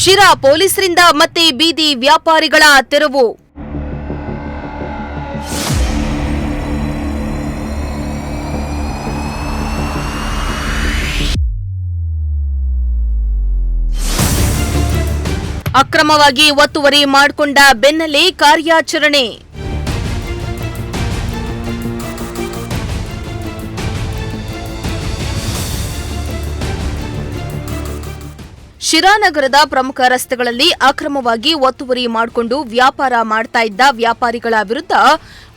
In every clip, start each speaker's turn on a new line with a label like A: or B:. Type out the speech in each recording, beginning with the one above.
A: ಶಿರಾ ಪೊಲೀಸರಿಂದ ಮತ್ತೆ ಬೀದಿ ವ್ಯಾಪಾರಿಗಳ ತೆರವು. ಅಕ್ರಮವಾಗಿ ಒತ್ತುವರಿ ಮಾಡಿಕೊಂಡ ಬೆನ್ನಲ್ಲೇ ಕಾರ್ಯಾಚರಣೆ. ಶಿರಾ ನಗರದ ಪ್ರಮುಖ ರಸ್ತೆಗಳಲ್ಲಿ ಅಕ್ರಮವಾಗಿ ಒತ್ತುವರಿ ಮಾಡಿಕೊಂಡು ವ್ಯಾಪಾರ ಮಾಡ್ತಾ ಇದ್ದ ವ್ಯಾಪಾರಿಗಳ ವಿರುದ್ಧ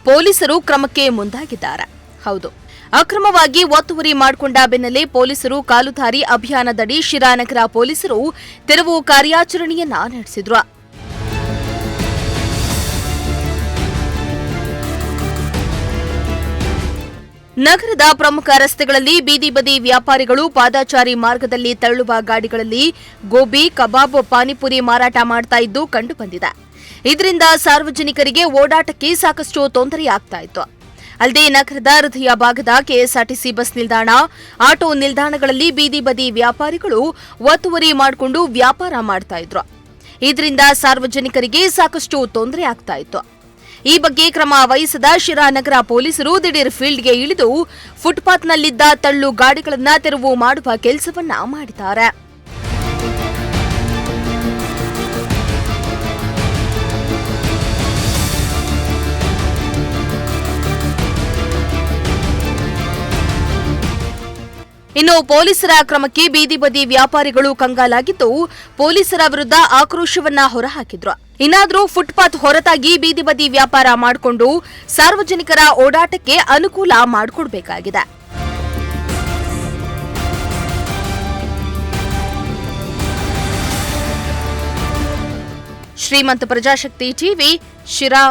A: ಪೊಲೀಸರು ಕ್ರಮಕ್ಕೆ ಮುಂದಾಗಿದ್ದಾರೆ. ಹೌದು, ಅಕ್ರಮವಾಗಿ ಒತ್ತುವರಿ ಮಾಡಿಕೊಂಡ ಬೆನ್ನಲ್ಲೇ ಪೊಲೀಸರು ಕಾಲುದಾರಿ ಅಭಿಯಾನದಡಿ ಶಿರಾ ನಗರ ಪೊಲೀಸರು ತೆರವು ಕಾರ್ಯಾಚರಣೆಯನ್ನ ನಡೆಸಿದ್ರು. ನಗರದ ಪ್ರಮುಖ ರಸ್ತೆಗಳಲ್ಲಿ ಬೀದಿ ಬದಿ ವ್ಯಾಪಾರಿಗಳು ಪಾದಚಾರಿ ಮಾರ್ಗದಲ್ಲಿ ತೆರಳುವ ಗಾಡಿಗಳಲ್ಲಿ ಗೋಬಿ, ಕಬಾಬ್, ಪಾನಿಪುರಿ ಮಾರಾಟ ಮಾಡ್ತಾ ಇದ್ದು ಕಂಡುಬಂದಿದೆ. ಇದರಿಂದ ಸಾರ್ವಜನಿಕರಿಗೆ ಓಡಾಟಕ್ಕೆ ಸಾಕಷ್ಟು ತೊಂದರೆಯಾಗ್ತಾ ಇತ್ತು. ಅಲ್ಲದೆ ನಗರದ ಹೃದಯ ಭಾಗದ ಕೆಎಸ್ಆರ್ಟಿಸಿ ಬಸ್ ನಿಲ್ದಾಣ, ಆಟೋ ನಿಲ್ದಾಣಗಳಲ್ಲಿ ಬೀದಿ ಬದಿ ವ್ಯಾಪಾರಿಗಳು ಒತ್ತುವರಿ ಮಾಡಿಕೊಂಡು ವ್ಯಾಪಾರ ಮಾಡ್ತಾ ಇದ್ರು. ಇದರಿಂದ ಸಾರ್ವಜನಿಕರಿಗೆ ಸಾಕಷ್ಟು ತೊಂದರೆ ಆಗ್ತಾ ಇತ್ತು. ಈ ಬಗ್ಗೆ ಕ್ರಮ ವಹಿಸದ ಶಿರಾ ನಗರ ಪೊಲೀಸರು ದಿಢೀರ್ ಫೀಲ್ಡ್ಗೆ ಇಳಿದು ಫುಟ್ಪಾತ್ನಲ್ಲಿದ್ದ ತಳ್ಳು ಗಾಡಿಗಳನ್ನು ತೆರವು ಮಾಡುವ ಕೆಲಸವನ್ನ ಮಾಡಿದ್ದಾರೆ. ಇನ್ನು ಪೊಲೀಸರ ಕ್ರಮಕ್ಕೆ ಬೀದಿ ಬದಿ ವ್ಯಾಪಾರಿಗಳು ಕಂಗಾಲಾಗಿದ್ದು ಪೊಲೀಸರ ವಿರುದ್ಧ ಆಕ್ರೋಶವನ್ನ ಹೊರಹಾಕಿದ್ರು. ಇನ್ನಾದರೂ ಫುಟ್ಪಾತ್ ಹೊರತಾಗಿ ಬೀದಿ ಬದಿ ವ್ಯಾಪಾರ ಮಾಡಿಕೊಂಡು ಸಾರ್ವಜನಿಕರ ಓಡಾಟಕ್ಕೆ ಅನುಕೂಲ ಮಾಡಿಕೊಡಬೇಕಾಗಿದೆ. ಶ್ರೀಮಂತ ಪ್ರಜಾಶಕ್ತಿ ಟಿವಿ, ಶಿರಾ.